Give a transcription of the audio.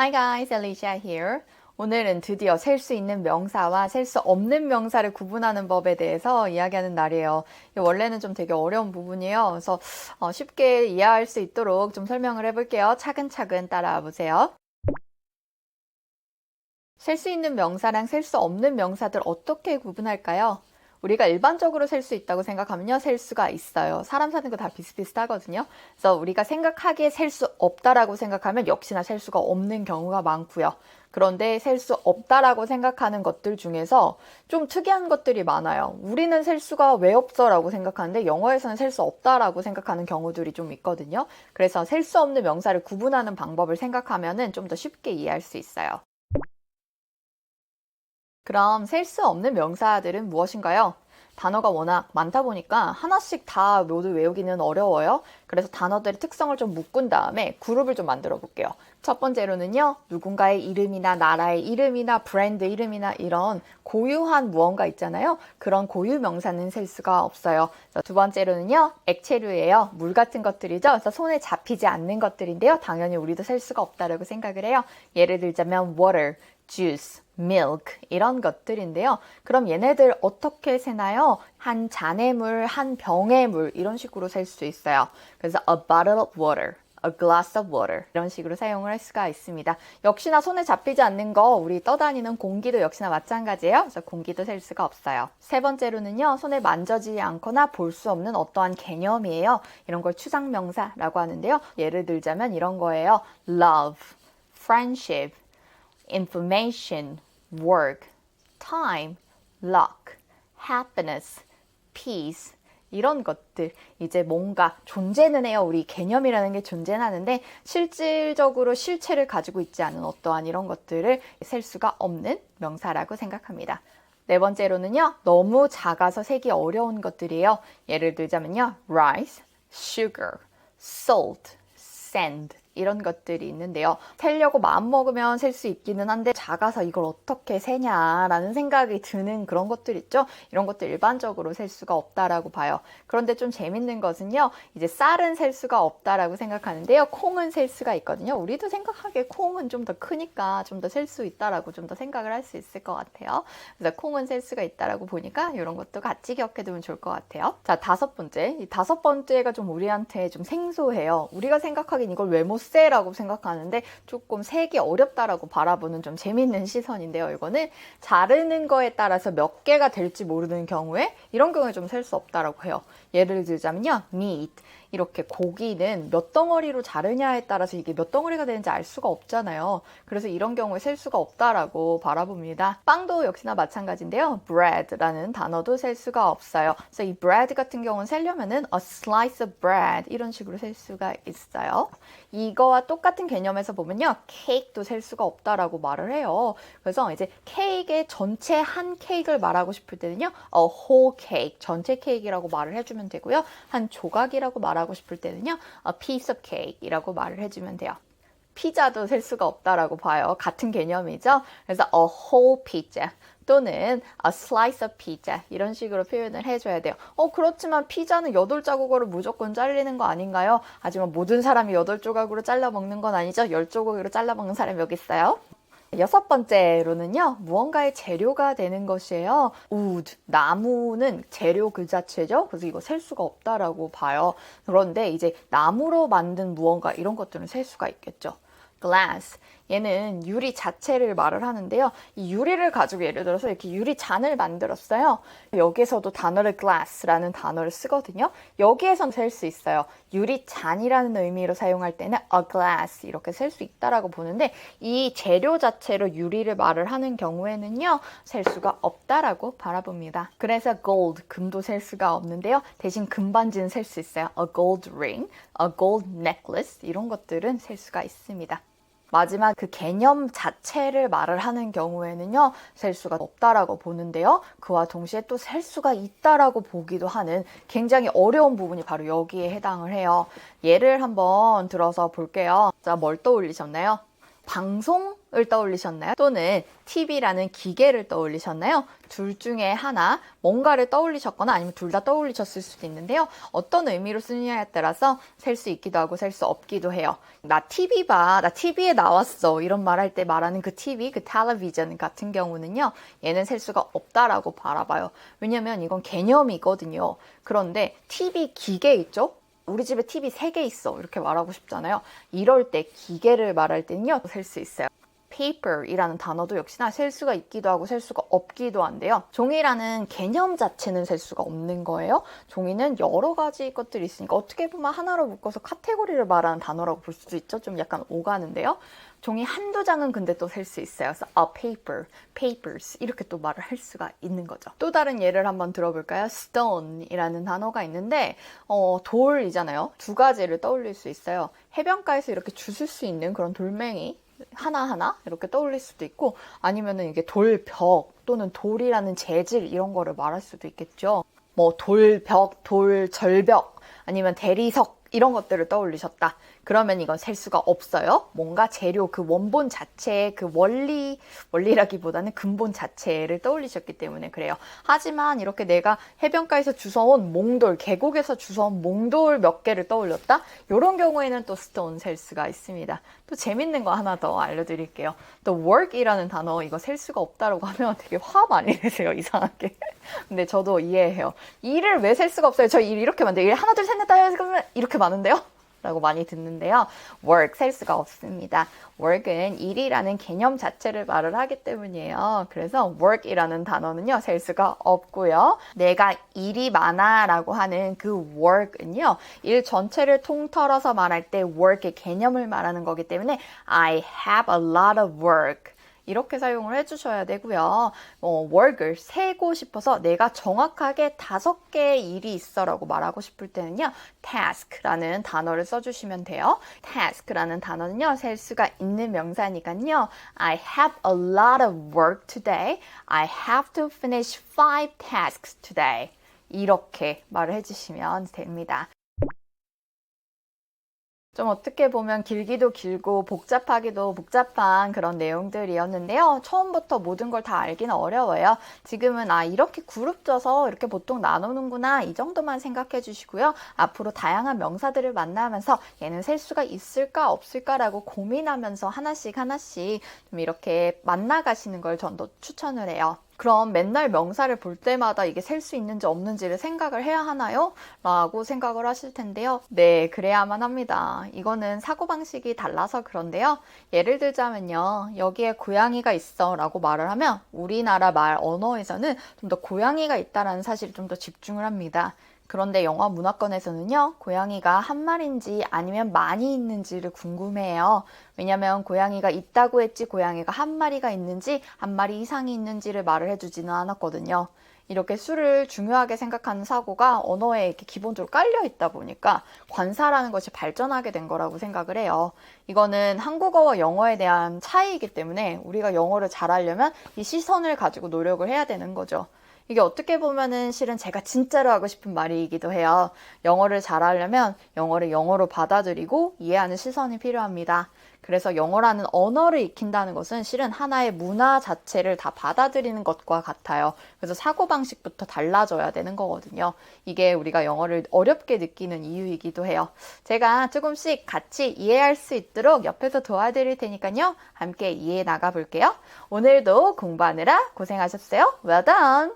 Hi guys, Alicia here. 오늘은 드디어 셀 수 있는 명사와 셀 수 없는 명사를 구분하는 법에 대해서 이야기하는 날이에요. 원래는 좀 되게 어려운 부분이에요. 그래서 쉽게 이해할 수 있도록 좀 설명을 해볼게요. 차근차근 따라와 보세요. 셀 수 있는 명사랑 셀 수 없는 명사들 어떻게 구분할까요? 우리가 일반적으로 셀 수 있다고 생각하면요, 셀 수가 있어요. 사람 사는 거 다 비슷비슷하거든요. 그래서 우리가 생각하기에 셀 수 없다라고 생각하면 역시나 셀 수가 없는 경우가 많고요. 그런데 셀 수 없다라고 생각하는 것들 중에서 좀 특이한 것들이 많아요. 우리는 셀 수가 왜 없어? 라고 생각하는데 영어에서는 셀 수 없다라고 생각하는 경우들이 좀 있거든요. 그래서 셀 수 없는 명사를 구분하는 방법을 생각하면 좀 더 쉽게 이해할 수 있어요. 그럼 셀 수 없는 명사들은 무엇인가요? 단어가 워낙 많다 보니까 하나씩 다 모두 외우기는 어려워요. 그래서 단어들의 특성을 좀 묶은 다음에 그룹을 좀 만들어 볼게요. 첫 번째로는요, 누군가의 이름이나 나라의 이름이나 브랜드 이름이나 이런 고유한 무언가 있잖아요. 그런 고유 명사는 셀 수가 없어요. 두 번째로는요, 액체류예요. 물 같은 것들이죠. 그래서 손에 잡히지 않는 것들인데요. 당연히 우리도 셀 수가 없다라고 생각을 해요. 예를 들자면 water, juice, milk 이런 것들인데요. 그럼 얘네들 어떻게 세나요? 한 잔의 물, 한 병의 물 이런 식으로 셀 수 있어요. 그래서 a bottle of water, a glass of water 이런 식으로 사용을 할 수가 있습니다. 역시나 손에 잡히지 않는 거 우리 떠다니는 공기도 역시나 마찬가지예요. 그래서 공기도 셀 수가 없어요. 세 번째로는요. 손에 만져지지 않거나 볼 수 없는 어떠한 개념이에요. 이런 걸 추상명사라고 하는데요. 예를 들자면 이런 거예요. love, friendship, information, work, time, luck, happiness, peace 이런 것들 이제 뭔가 존재는 해요. 우리 개념이라는 게 존재는 하는데 실질적으로 실체를 가지고 있지 않은 어떠한 이런 것들을 셀 수가 없는 명사라고 생각합니다. 네 번째로는요. 너무 작아서 세기 어려운 것들이에요. 예를 들자면요. rice, sugar, salt, sand 이런 것들이 있는데요. 세려고 마음먹으면 셀 수 있기는 한데 작아서 이걸 어떻게 세냐라는 생각이 드는 그런 것들 있죠. 이런 것들 일반적으로 셀 수가 없다라고 봐요. 그런데 좀 재밌는 것은요. 이제 쌀은 셀 수가 없다라고 생각하는데요. 콩은 셀 수가 있거든요. 우리도 생각하기에 콩은 좀 더 크니까 좀 더 셀 수 있다라고 좀 더 생각을 할 수 있을 것 같아요. 그래서 콩은 셀 수가 있다라고 보니까 이런 것도 같이 기억해두면 좋을 것 같아요. 자, 다섯 번째. 이 다섯 번째가 좀 우리한테 좀 생소해요. 우리가 생각하기엔 이걸 왜 못 세라고 생각하는데 조금 세기 어렵다라고 바라보는 좀 재밌는 시선인데요. 이거는 자르는 거에 따라서 몇 개가 될지 모르는 경우에 이런 경우에 좀 셀 수 없다라고 해요. 예를 들자면요. meat. 이렇게 고기는 몇 덩어리로 자르냐에 따라서 이게 몇 덩어리가 되는지 알 수가 없잖아요. 그래서 이런 경우에 셀 수가 없다라고 바라봅니다. 빵도 역시나 마찬가지인데요. bread라는 단어도 셀 수가 없어요. 그래서 이 bread 같은 경우는 세려면은 a slice of bread 이런 식으로 셀 수가 있어요. 이거와 똑같은 개념에서 보면요. 케이크도 셀 수가 없다라고 말을 해요. 그래서 이제 케이크의 전체 한 케이크를 말하고 싶을 때는요. a whole cake, 전체 케이크라고 말을 해주면 되고요. 한 조각이라고 말하고 싶을 때는요. a piece of cake이라고 말을 해주면 돼요. 피자도 셀 수가 없다라고 봐요. 같은 개념이죠. 그래서 a whole pizza 또는 a slice of pizza 이런 식으로 표현을 해줘야 돼요. 그렇지만 피자는 8자국으로 무조건 잘리는 거 아닌가요? 하지만 모든 사람이 8조각으로 잘라 먹는 건 아니죠. 10조각으로 잘라 먹는 사람이 여기 있어요. 여섯 번째로는요, 무언가의 재료가 되는 것이에요. wood, 나무는 재료 그 자체죠. 그래서 이거 셀 수가 없다라고 봐요. 그런데 이제 나무로 만든 무언가 이런 것들은 셀 수가 있겠죠. glass, 얘는 유리 자체를 말을 하는데요. 이 유리를 가지고 예를 들어서 이렇게 유리잔을 만들었어요. 여기서도 단어를 glass라는 단어를 쓰거든요. 여기에선 셀 수 있어요. 유리잔이라는 의미로 사용할 때는 a glass 이렇게 셀 수 있다라고 보는데 이 재료 자체로 유리를 말을 하는 경우에는요. 셀 수가 없다라고 바라봅니다. 그래서 gold, 금도 셀 수가 없는데요. 대신 금반지는 셀 수 있어요. a gold ring, a gold necklace 이런 것들은 셀 수가 있습니다. 마지막 그 개념 자체를 말을 하는 경우에는요, 셀 수가 없다라고 보는데요. 그와 동시에 또 셀 수가 있다라고 보기도 하는 굉장히 어려운 부분이 바로 여기에 해당을 해요. 예를 한번 들어서 볼게요. 자, 뭘 떠올리셨나요? 방송을 떠올리셨나요? 또는 TV라는 기계를 떠올리셨나요? 둘 중에 하나 뭔가를 떠올리셨거나 아니면 둘 다 떠올리셨을 수도 있는데요. 어떤 의미로 쓰느냐에 따라서 셀 수 있기도 하고 셀 수 없기도 해요. 나 TV 봐, 나 TV에 나왔어 이런 말할 때 말하는 그 TV, 그 텔레비전 같은 경우는요. 얘는 셀 수가 없다라고 바라봐요. 왜냐면 이건 개념이거든요. 그런데 TV 기계 있죠? 우리 집에 TV 3개 있어 이렇게 말하고 싶잖아요. 이럴 때 기계를 말할 때는요 셀 수 있어요. paper이라는 단어도 역시나 셀 수가 있기도 하고 셀 수가 없기도 한데요. 종이라는 개념 자체는 셀 수가 없는 거예요. 종이는 여러 가지 것들이 있으니까 어떻게 보면 하나로 묶어서 카테고리를 말하는 단어라고 볼 수도 있죠. 좀 약간 오가는데요. 종이 한두 장은 근데 또 셀 수 있어요. 그래서 a paper, papers 이렇게 또 말을 할 수가 있는 거죠. 또 다른 예를 한번 들어볼까요? stone이라는 단어가 있는데 돌이잖아요. 두 가지를 떠올릴 수 있어요. 해변가에서 이렇게 주술 수 있는 그런 돌멩이 하나하나 이렇게 떠올릴 수도 있고 아니면은 이게 돌벽 또는 돌이라는 재질 이런 거를 말할 수도 있겠죠. 뭐 돌벽, 돌절벽 아니면 대리석 이런 것들을 떠올리셨다. 그러면 이건 셀 수가 없어요. 뭔가 재료 그 원본 자체의 그 원리라기보다는 근본 자체를 떠올리셨기 때문에 그래요. 하지만 이렇게 내가 해변가에서 주워온 몽돌, 계곡에서 주워온 몽돌 몇 개를 떠올렸다? 이런 경우에는 또 스톤 셀 수가 있습니다. 또 재밌는 거 하나 더 알려드릴게요. 또 work이라는 단어 이거 셀 수가 없다라고 하면 되게 화 많이 내세요. 이상하게. 근데 저도 이해해요. 일을 왜 셀 수가 없어요? 저 일 이렇게 많은데 일 하나 둘 셋 넷 다섯 그러면 이렇게 많은데요? 라고 많이 듣는데요. work 셀 수가 없습니다. work은 일이라는 개념 자체를 말을 하기 때문이에요. 그래서 work이라는 단어는요. 셀 수가 없고요. 내가 일이 많아 라고 하는 그 work은요. 일 전체를 통틀어서 말할 때 work의 개념을 말하는 거기 때문에 I have a lot of work 이렇게 사용을 해주셔야 되고요. work을 세고 싶어서 내가 정확하게 5개의 일이 있어 라고 말하고 싶을 때는요. task라는 단어를 써주시면 돼요. task라는 단어는요. 셀 수가 있는 명사니까요. I have a lot of work today. I have to finish 5 tasks today. 이렇게 말을 해주시면 됩니다. 좀 어떻게 보면 길기도 길고 복잡하기도 복잡한 그런 내용들이었는데요. 처음부터 모든 걸 다 알기는 어려워요. 지금은 이렇게 그룹 져서 이렇게 보통 나누는구나 이 정도만 생각해 주시고요. 앞으로 다양한 명사들을 만나면서 얘는 셀 수가 있을까 없을까라고 고민하면서 하나씩 좀 이렇게 만나가시는 걸 전 더 추천을 해요. 그럼 맨날 명사를 볼 때마다 이게 셀 수 있는지 없는지를 생각을 해야 하나요? 라고 생각을 하실 텐데요. 네, 그래야만 합니다. 이거는 사고방식이 달라서 그런데요. 예를 들자면요. 여기에 고양이가 있어 라고 말을 하면 우리나라 말 언어에서는 좀 더 고양이가 있다라는 사실에 좀 더 집중을 합니다. 그런데 영어 문화권에서는요, 고양이가 한 마리인지 아니면 많이 있는지를 궁금해해요. 왜냐면 고양이가 있다고 했지 고양이가 한 마리가 있는지 한 마리 이상이 있는지를 말을 해주지는 않았거든요. 이렇게 수를 중요하게 생각하는 사고가 언어에 이렇게 기본적으로 깔려 있다 보니까 관사라는 것이 발전하게 된 거라고 생각을 해요. 이거는 한국어와 영어에 대한 차이이기 때문에 우리가 영어를 잘하려면 이 시선을 가지고 노력을 해야 되는 거죠. 이게 어떻게 보면은 실은 제가 진짜로 하고 싶은 말이기도 해요. 영어를 잘하려면 영어를 영어로 받아들이고 이해하는 시선이 필요합니다. 그래서 영어라는 언어를 익힌다는 것은 실은 하나의 문화 자체를 다 받아들이는 것과 같아요. 그래서 사고방식부터 달라져야 되는 거거든요. 이게 우리가 영어를 어렵게 느끼는 이유이기도 해요. 제가 조금씩 같이 이해할 수 있도록 옆에서 도와드릴 테니까요. 함께 이해해 나가 볼게요. 오늘도 공부하느라 고생하셨어요. Well done!